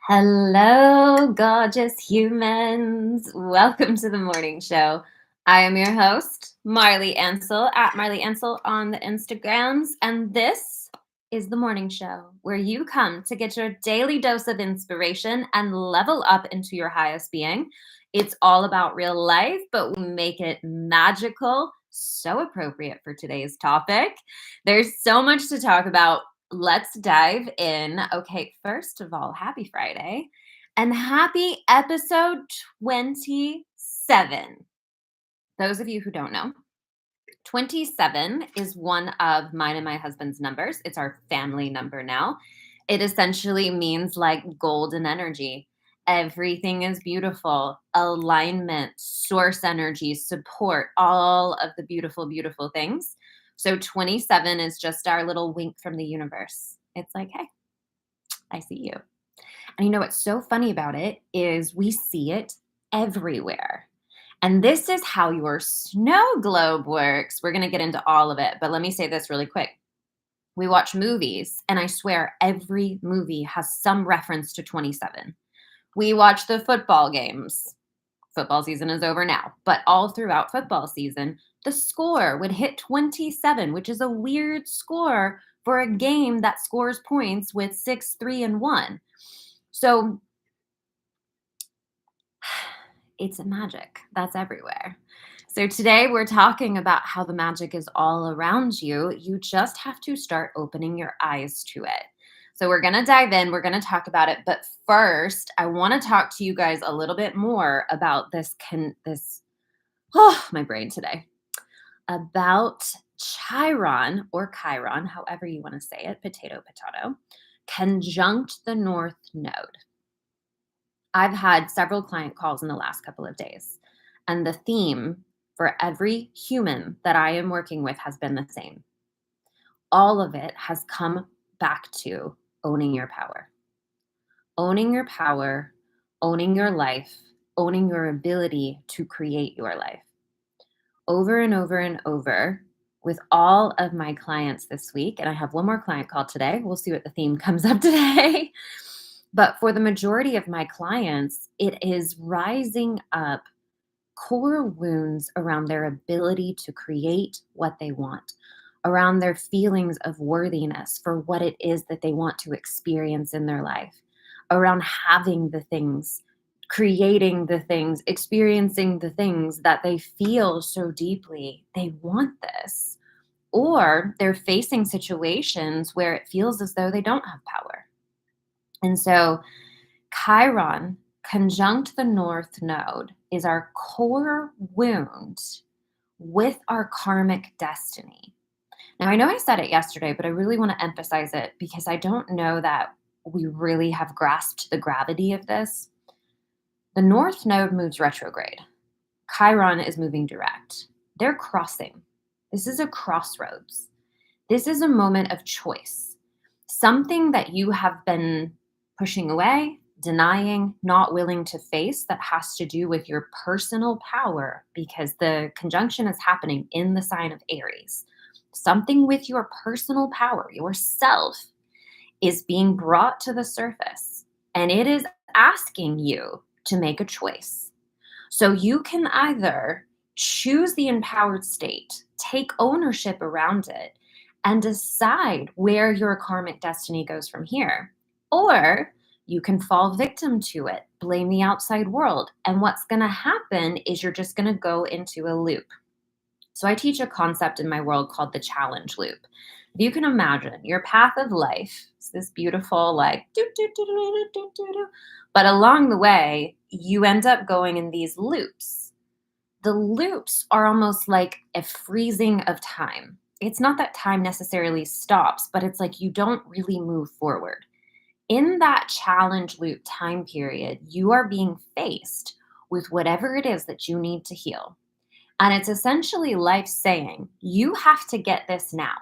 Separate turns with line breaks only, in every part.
Hello, gorgeous humans. Welcome to the morning show. I am your host, Marli Ansel, at Marli Ansel on the Instagrams, and this is the morning show where you come to get your daily dose of inspiration and level up into your highest being. It's all about real life, but we make it magical, so appropriate for today's topic. There's so much to talk about. Let's dive in. Okay, first of all, happy Friday and happy episode 27. Those of you who don't know, 27 is one of mine and my husband's numbers. It's our family number now. It essentially means like golden energy. Everything is beautiful, alignment, source energy, support, all of the beautiful, beautiful things. So 27 is just our little wink from the universe. It's like, hey, I see you. And you know what's so funny about it is we see it everywhere. And this is how your snow globe works. We're going to get into all of it, but let me say this really quick. We watch movies, and I swear every movie has some reference to 27. We watch the football games. Football season is over now, but all throughout football season, the score would hit 27, which is a weird score for a game that scores points with 6, 3, and 1. So it's a magic that's everywhere. So today we're talking about how the magic is all around you. You just have to start opening your eyes to it. So we're going to dive in, we're going to talk about it, but first I want to talk to you guys a little bit more about this my brain today. About Chiron or Chiron, however you want to say it, potato potato, conjunct the North Node. I've had several client calls in the last couple of days, and the theme for every human that I am working with has been the same. All of it has come back to owning your power. Owning your power, owning your life, owning your ability to create your life. Over and over and over with all of my clients this week, and I have one more client call today. We'll see what the theme comes up today. But for the majority of my clients, it is rising up core wounds around their ability to create what they want, around their feelings of worthiness for what it is that they want to experience in their life, around having the things, creating the things, experiencing the things that they feel so deeply. They want this. Or they're facing situations where it feels as though they don't have power. And so Chiron, conjunct the North Node, is our core wound with our karmic destiny. Now, I know I said it yesterday, but I really want to emphasize it because I don't know that we really have grasped the gravity of this. The North Node moves retrograde. Chiron is moving direct. They're crossing. This is a crossroads. This is a moment of choice. Something that you have been pushing away, denying, not willing to face, that has to do with your personal power because the conjunction is happening in the sign of Aries. Something with your personal power, yourself, is being brought to the surface, and it is asking you to make a choice. So you can either choose the empowered state, take ownership around it, and decide where your karmic destiny goes from here. Or you can fall victim to it, blame the outside world. And what's going to happen is you're just going to go into a loop. So I teach a concept in my world called the challenge loop. If you can imagine your path of life, it's this beautiful, like, but along the way, you end up going in these loops. The loops are almost like a freezing of time. It's not that time necessarily stops, but it's like you don't really move forward. In that challenge loop time period, you are being faced with whatever it is that you need to heal. And it's essentially life saying, you have to get this now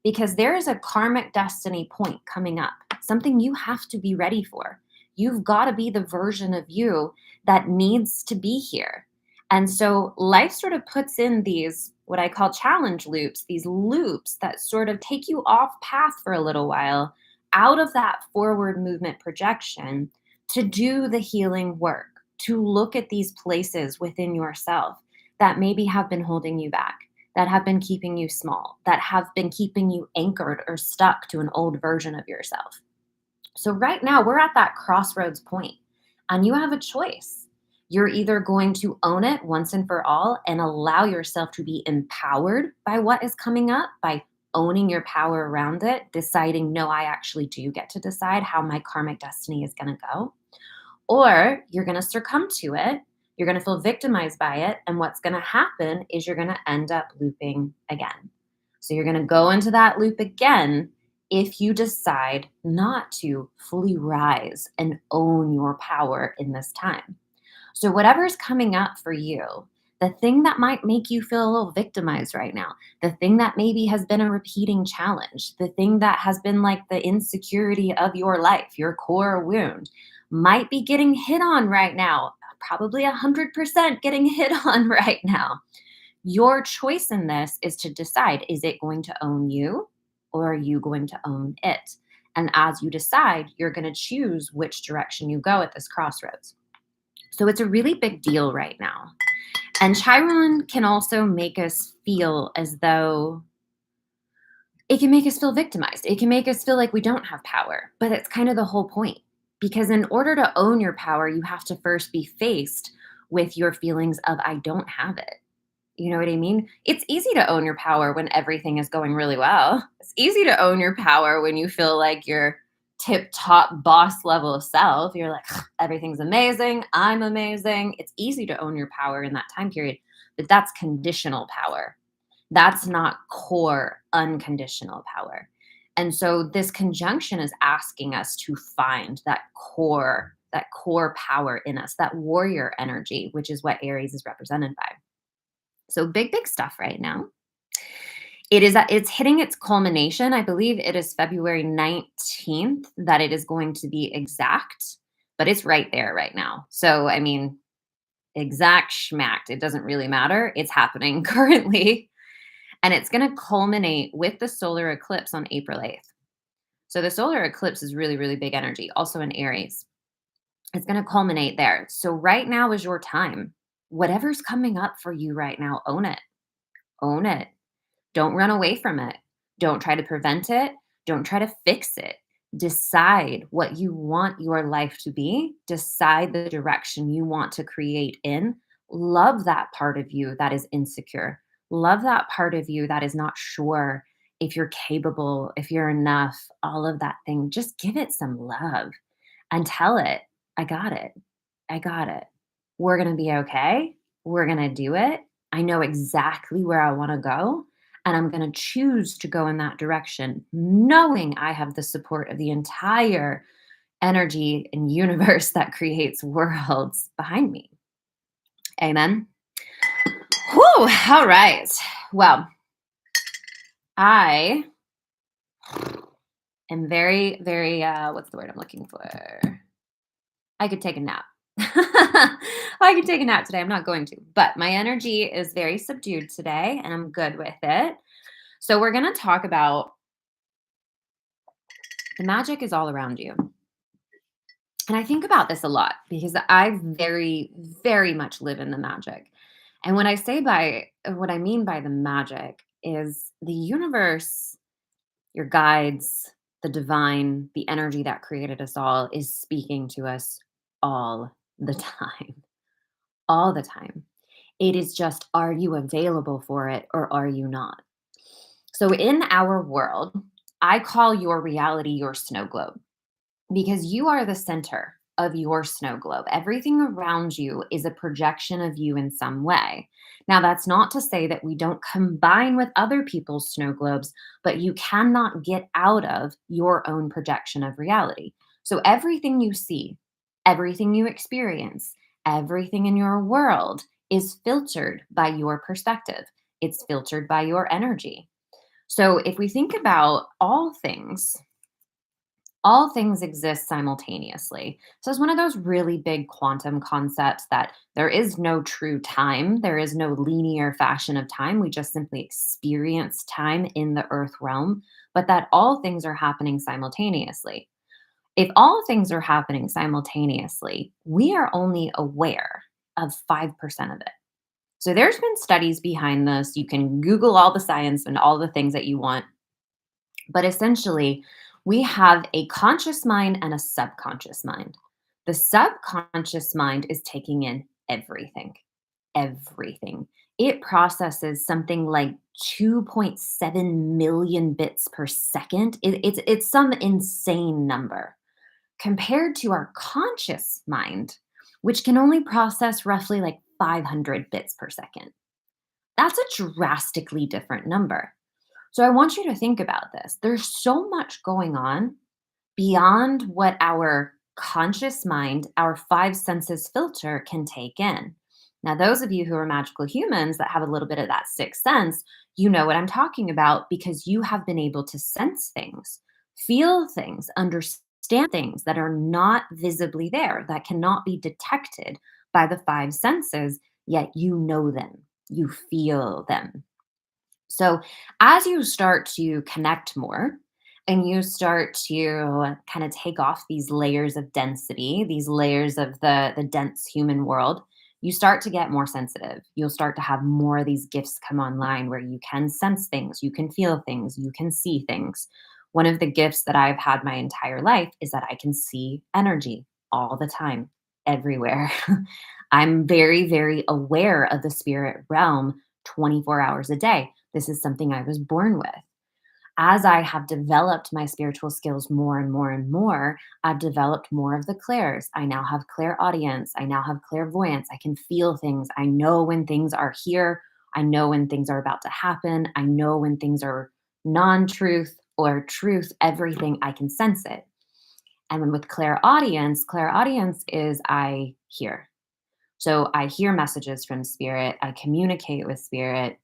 because there is a karmic destiny point coming up, something you have to be ready for. You've got to be the version of you that needs to be here. And so life sort of puts in these, what I call challenge loops, these loops that sort of take you off path for a little while, out of that forward movement projection, to do the healing work, to look at these places within yourself that maybe have been holding you back, that have been keeping you small, that have been keeping you anchored or stuck to an old version of yourself. So, right now, we're at that crossroads point, and you have a choice. You're either going to own it once and for all and allow yourself to be empowered by what is coming up, by owning your power around it, deciding, no, I actually do get to decide how my karmic destiny is going to go. Or you're going to succumb to it. You're going to feel victimized by it. And what's going to happen is you're going to end up looping again. So you're going to go into that loop again if you decide not to fully rise and own your power in this time. So, whatever's coming up for you, the thing that might make you feel a little victimized right now, the thing that maybe has been a repeating challenge, the thing that has been like the insecurity of your life, your core wound, might be getting hit on right now, probably 100% getting hit on right now. Your choice in this is to decide, is it going to own you or are you going to own it? And as you decide, you're going to choose which direction you go at this crossroads. So it's a really big deal right now. And Chiron can also make us feel as though it can make us feel victimized. It can make us feel like we don't have power, but it's kind of the whole point. Because in order to own your power, you have to first be faced with your feelings of, I don't have it. You know what I mean? It's easy to own your power when everything is going really well. It's easy to own your power when you feel like you're tip top boss level of self. You're like, everything's amazing. I'm amazing. It's easy to own your power in that time period, but that's conditional power. That's not core, unconditional power. And so this conjunction is asking us to find that core power in us, that warrior energy, which is what Aries is represented by. So big stuff right now. It's hitting its culmination. I believe it is February 19th that it is going to be exact, but it's right there right now. So, I mean, exact schmacked. It doesn't really matter. It's happening currently. And it's going to culminate with the solar eclipse on April 8th. So the solar eclipse is really, really big energy, also in Aries. It's going to culminate there. So right now is your time. Whatever's coming up for you right now, own it. Own it. Don't run away from it. Don't try to prevent it. Don't try to fix it. Decide what you want your life to be. Decide the direction you want to create in. Love that part of you that is insecure. Love that part of you that is not sure if you're capable, if you're enough, all of that thing. Just give it some love and tell it, I got it. I got it. We're going to be okay. We're going to do it. I know exactly where I want to go. And I'm going to choose to go in that direction, knowing I have the support of the entire energy and universe that creates worlds behind me. Amen. Whew, all right. Well, I am very, very, what's the word I'm looking for? I could take a nap. I could take a nap today. I'm not going to, but my energy is very subdued today and I'm good with it. So we're going to talk about the magic is all around you. And I think about this a lot because I very, very much live in the magic. And when I say what I mean by the magic is the universe, your guides, the divine, the energy that created us all is speaking to us all the time. All the time. It is just, are you available for it or are you not? So in our world, I call your reality your snow globe because you are the center of your snow globe. Everything around you is a projection of you in some way. Now, that's not to say that we don't combine with other people's snow globes, but you cannot get out of your own projection of reality. So everything you see, everything you experience, everything in your world is filtered by your perspective. It's filtered by your energy. So if we think about all things exist simultaneously. So it's one of those really big quantum concepts that there is no true time. There is no linear fashion of time. We just simply experience time in the earth realm, but that all things are happening simultaneously. If all things are happening simultaneously, we are only aware of 5% of it. So there's been studies behind this. You can Google all the science and all the things that you want. But essentially, we have a conscious mind and a subconscious mind. The subconscious mind is taking in everything, everything. It processes something like 2.7 million bits per second. It's some insane number compared to our conscious mind, which can only process roughly like 500 bits per second. That's a drastically different number. So I want you to think about this. There's so much going on beyond what our conscious mind, our five senses filter can take in. Now, those of you who are magical humans that have a little bit of that sixth sense, you know what I'm talking about because you have been able to sense things, feel things, understand things that are not visibly there, that cannot be detected by the five senses, yet you know them, you feel them. So, as you start to connect more and you start to kind of take off these layers of density, these layers of the dense human world, you start to get more sensitive. You'll start to have more of these gifts come online where you can sense things, you can feel things, you can see things. One of the gifts that I've had my entire life is that I can see energy all the time, everywhere. I'm very, very aware of the spirit realm 24 hours a day. This is something I was born with. As I have developed my spiritual skills more and more and more, I've developed more of the clairs. I now have clairaudience. I now have clairvoyance. I can feel things. I know when things are here. I know when things are about to happen. I know when things are non truth or truth. Everything, I can sense it. And then with clairaudience, clairaudience is I hear. So I hear messages from spirit. I communicate with spirit.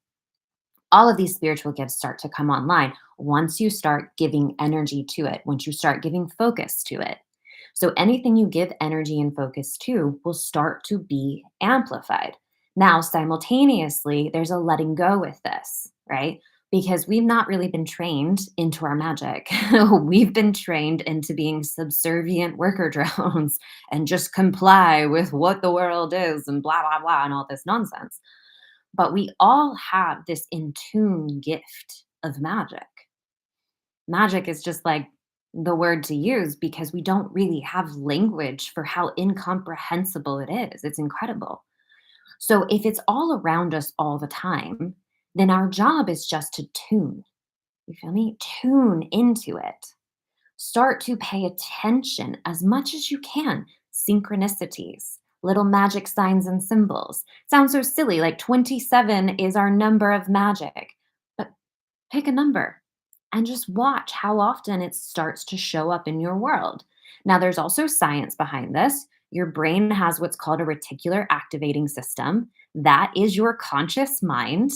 All of these spiritual gifts start to come online once you start giving energy to it, once you start giving focus to it. So anything you give energy and focus to will start to be amplified. Now, simultaneously, there's a letting go with this, right? Because we've not really been trained into our magic. We've been trained into being subservient worker drones and just comply with what the world is and blah, blah, blah, and all this nonsense. But we all have this in tune gift of magic. Magic is just like the word to use because we don't really have language for how incomprehensible it is. It's incredible. So if it's all around us all the time, then our job is just to tune. You feel me? Tune into it. Start to pay attention as much as you can. Synchronicities, little magic signs and symbols. Sounds so silly, like 27 is our number of magic. But pick a number and just watch how often it starts to show up in your world. Now, there's also science behind this. Your brain has what's called a reticular activating system. That is your conscious mind.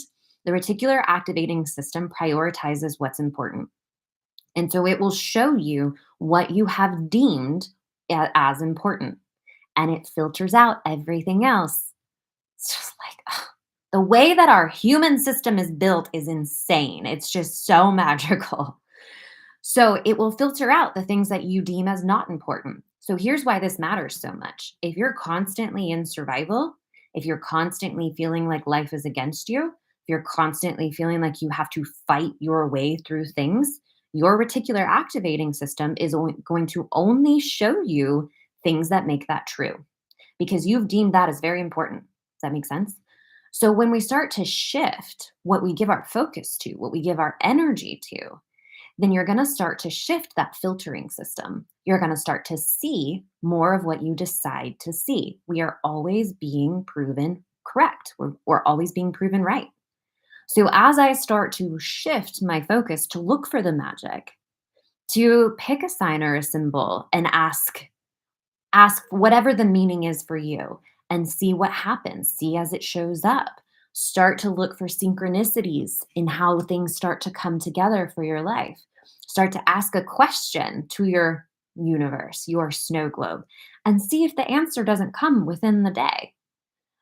The reticular activating system prioritizes what's important. And so it will show you what you have deemed as important and it filters out everything else. It's just like ugh. The way that our human system is built is insane. It's just so magical. So it will filter out the things that you deem as not important. So here's why this matters so much. If you're constantly in survival, if you're constantly feeling like life is against you, if you're constantly feeling like you have to fight your way through things, your reticular activating system is going to only show you things that make that true because you've deemed that as very important. Does that make sense? So when we start to shift what we give our focus to, what we give our energy to, then you're going to start to shift that filtering system. You're going to start to see more of what you decide to see. We are always being proven correct. We're always being proven right. So as I start to shift my focus to look for the magic, to pick a sign or a symbol and ask whatever the meaning is for you and see what happens, see as it shows up. Start to look for synchronicities in how things start to come together for your life. Start to ask a question to your universe, your snow globe, and see if the answer doesn't come within the day.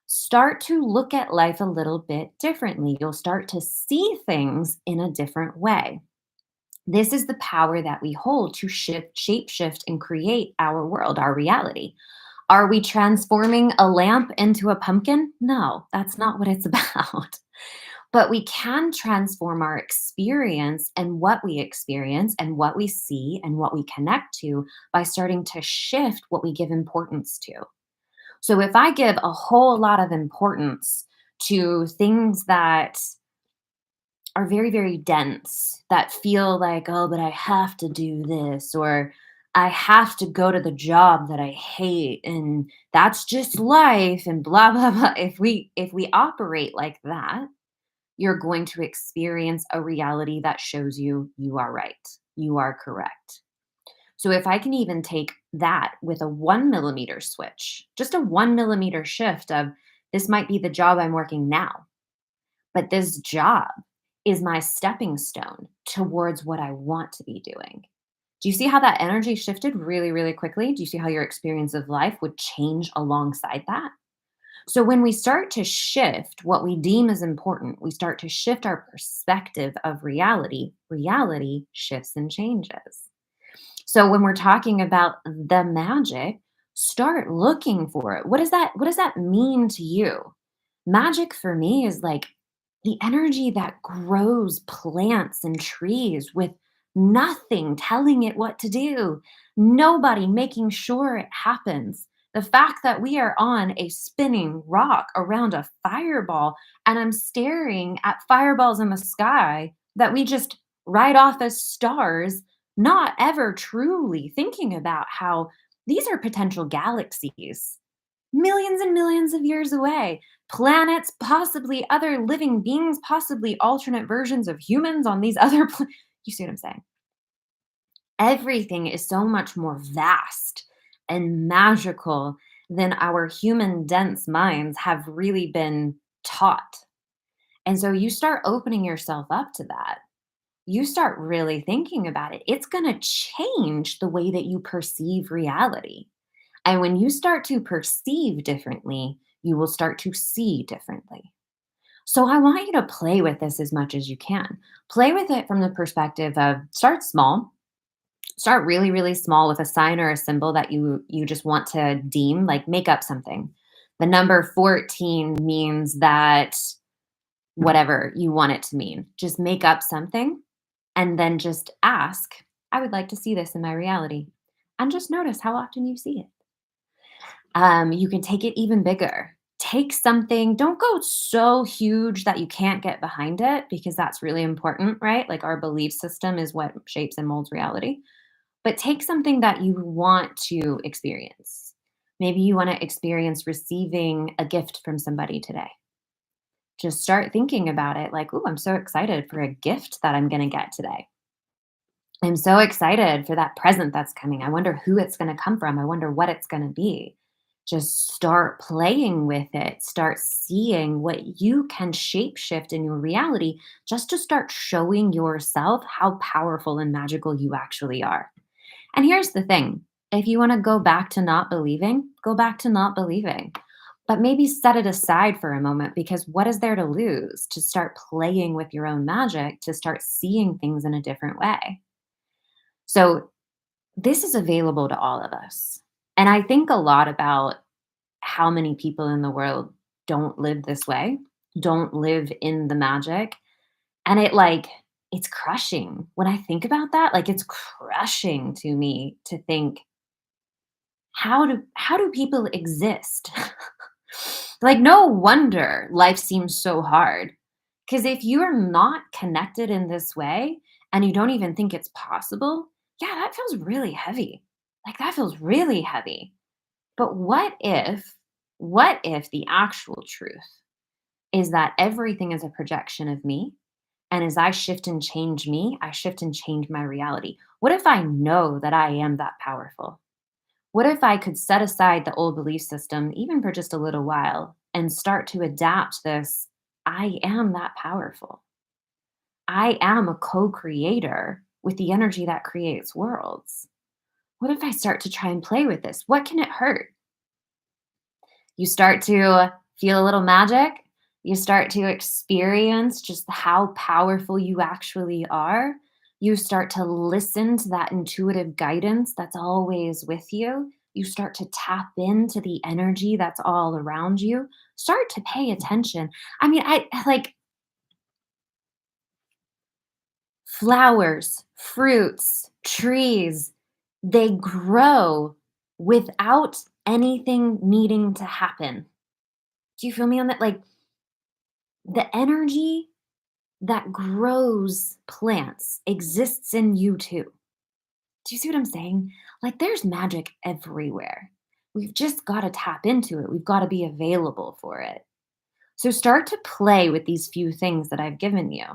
Start to look at life a little bit differently. You'll start to see things in a different way. This is the power that we hold to shape shift, and create our world, our reality. Are we transforming a lamp into a pumpkin? No, that's not what it's about. But we can transform our experience and what we experience and what we see and what we connect to by starting to shift what we give importance to. So if I give a whole lot of importance to things that are very, very dense, that feel like, oh, but I have to do this, or I have to go to the job that I hate, and that's just life, and blah, blah, blah. If we operate like that, you're going to experience a reality that shows you you are right. You are correct. So if I can even take that with a 1 millimeter switch, just a 1 millimeter shift of this might be the job I'm working now, but this job is my stepping stone towards what I want to be doing. Do you see how that energy shifted really, really quickly? Do you see how your experience of life would change alongside that? So, when we start to shift what we deem as important, we start to shift our perspective of reality, reality shifts and changes. So, when we're talking about the magic, start looking for it. What does that mean to you? Magic for me is like the energy that grows plants and trees with nothing telling it what to do, nobody making sure it happens. The fact that we are on a spinning rock around a fireball and I'm staring at fireballs in the sky that we just write off as stars, not ever truly thinking about how these are potential galaxies millions and millions of years away. Planets, possibly other living beings, possibly alternate versions of humans on these other you see what I'm saying? Everything is so much more vast and magical than our human dense minds have really been taught. And so you start opening yourself up to that. You start really thinking about it. It's going to change the way that you perceive reality. And when you start to perceive differently, you will start to see differently. So I want you to play with this as much as you can. Play with it from the perspective of start small. Start really, really small with a sign or a symbol that you just want to deem, like make up something. The number 14 means that whatever you want it to mean. Just make up something and then just ask, I would like to see this in my reality. And just notice how often you see it. You can take it even bigger. Take something, don't go so huge that you can't get behind it because that's really important, right? Like our belief system is what shapes and molds reality. But take something that you want to experience. Maybe you want to experience receiving a gift from somebody today. Just start thinking about it like, oh, I'm so excited for a gift that I'm going to get today. I'm so excited for that present that's coming. I wonder who it's going to come from. I wonder what it's going to be. Just start playing with it. Start seeing what you can shapeshift in your reality just to start showing yourself how powerful and magical you actually are. And here's the thing, if you want to go back to not believing, go back to not believing. But maybe set it aside for a moment because what is there to lose to start playing with your own magic, to start seeing things in a different way? So, this is available to all of us. And I think a lot about how many people in the world don't live this way, don't live in the magic. And it's crushing. When I think about that, like it's crushing to me to think, how do people exist? Like no wonder life seems so hard. Because if you are not connected in this way and you don't even think it's possible, yeah, that feels really heavy. Like that feels really heavy. But what if the actual truth is that everything is a projection of me? And as I shift and change me, I shift and change my reality. What if I know that I am that powerful? What if I could set aside the old belief system, even for just a little while, and start to adapt this? I am that powerful. I am a co creator with the energy that creates worlds. What if I start to try and play with this? What can it hurt? You start to feel a little magic. You start to experience just how powerful you actually are. You start to listen to that intuitive guidance that's always with you. You start to tap into the energy that's all around you. Start to pay attention. I mean, I like flowers, fruits, trees, they grow without anything needing to happen. Do you feel me on that? Like the energy that grows plants exists in you too. Do you see what I'm saying? Like there's magic everywhere. We've just got to tap into it. We've got to be available for it. So start to play with these few things that I've given you.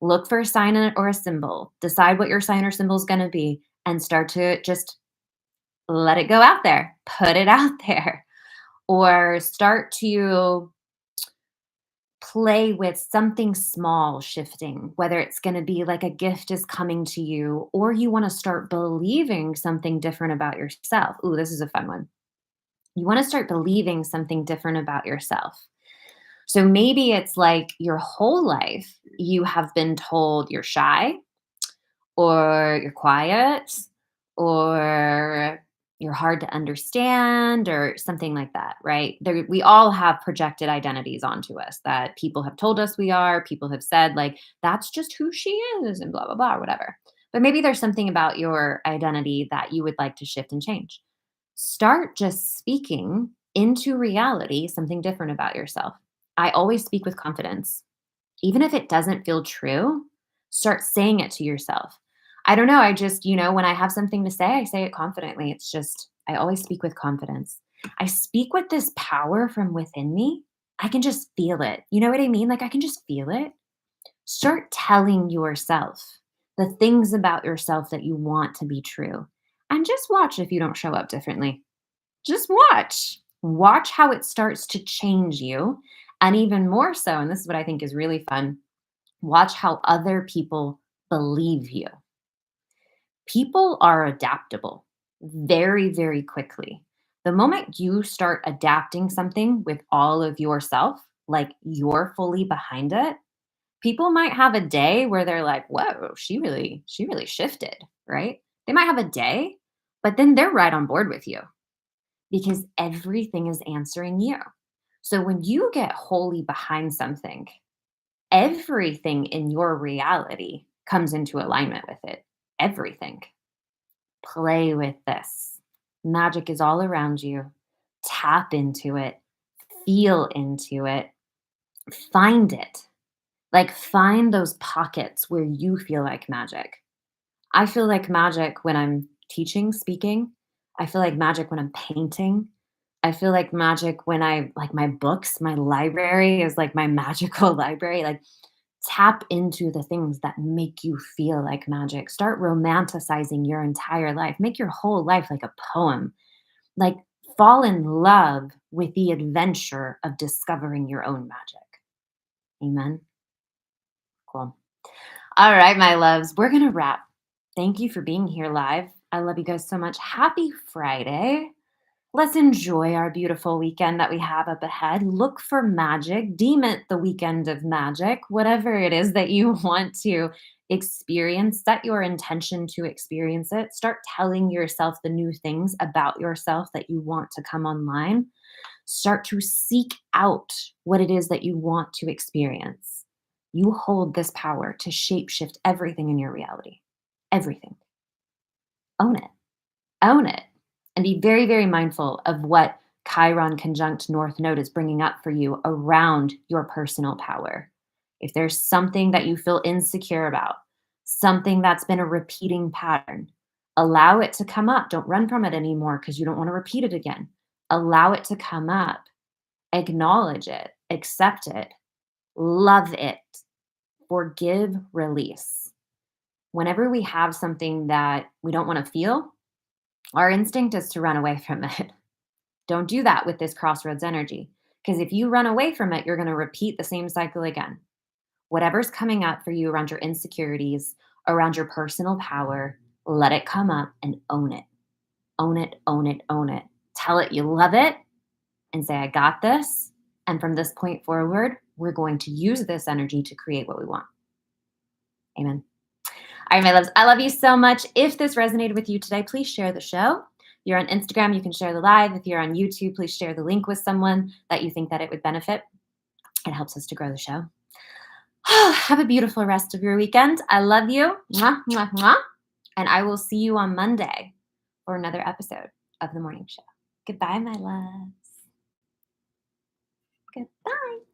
Look for a sign or a symbol. Decide what your sign or symbol is going to be and start to just let it go out there. Put it out there. Or start to play with something small shifting, whether it's going to be like a gift is coming to you or you want to start believing something different about yourself. Ooh, this is a fun one. You want to start believing something different about yourself. So maybe it's like your whole life you have been told you're shy or you're quiet or you're hard to understand or something like that, right? We all have projected identities onto us that people have told us we are, people have said, like, that's just who she is, and blah, blah, blah, whatever. But maybe there's something about your identity that you would like to shift and change. Start just speaking into reality something different about yourself. I always speak with confidence. Even if it doesn't feel true, start saying it to yourself. I don't know, I just, when I have something to say, I say it confidently. It's just, I always speak with confidence. I speak with this power from within me. I can just feel it. You know what I mean? Like I can just feel it. Start telling yourself the things about yourself that you want to be true. And just watch if you don't show up differently. Just watch. Watch how it starts to change you. And even more so, and this is what I think is really fun, watch how other people believe you. People are adaptable very, very quickly. The moment you start adapting something with all of yourself, like you're fully behind it, people might have a day where they're like, whoa, she really shifted, right? They might have a day, but then they're right on board with you because everything is answering you. So when you get wholly behind something, everything in your reality comes into alignment with it. Everything. Play with this. Magic is all around you. Tap into it. Feel into it. Find it. Like, find those pockets where you feel like magic. I feel like magic when I'm teaching, speaking. I feel like magic when I'm painting. I feel like magic when I like my books, my library is like my magical library. Like tap into the things that make you feel like magic. Start romanticizing your entire life. Make your whole life like a poem. Like fall in love with the adventure of discovering your own magic. Amen. Cool. All right, my loves, we're going to wrap. Thank you for being here live. I love you guys so much. Happy Friday. Let's enjoy our beautiful weekend that we have up ahead. Look for magic, deem it the weekend of magic, whatever it is that you want to experience. Set your intention to experience it. Start telling yourself the new things about yourself that you want to come online. Start to seek out what it is that you want to experience. You hold this power to shapeshift everything in your reality. Everything. Own it. Own it. And be very, very mindful of what Chiron conjunct North Node is bringing up for you around your personal power. If there's something that you feel insecure about, something that's been a repeating pattern, allow it to come up. Don't run from it anymore because you don't want to repeat it again. Allow it to come up. Acknowledge it, accept it, love it, forgive, release. Whenever we have something that we don't want to feel, our instinct is to run away from it. Don't do that with this crossroads energy. Because if you run away from it, you're going to repeat the same cycle again. Whatever's coming up for you around your insecurities, around your personal power, let it come up and own it. Own it, own it, own it. Tell it you love it and say, I got this. And from this point forward, we're going to use this energy to create what we want. Amen. right, my loves, I love you so much. If this resonated with you today, please share the show. If you're on Instagram, you can share the live. If you're on YouTube, please share the link with someone that you think that it would benefit. It helps us to grow the show. Have a beautiful rest of your weekend. I love you. Mwah, mwah, mwah. And I will see you on Monday for another episode of The Morning Show. Goodbye, my loves. Goodbye.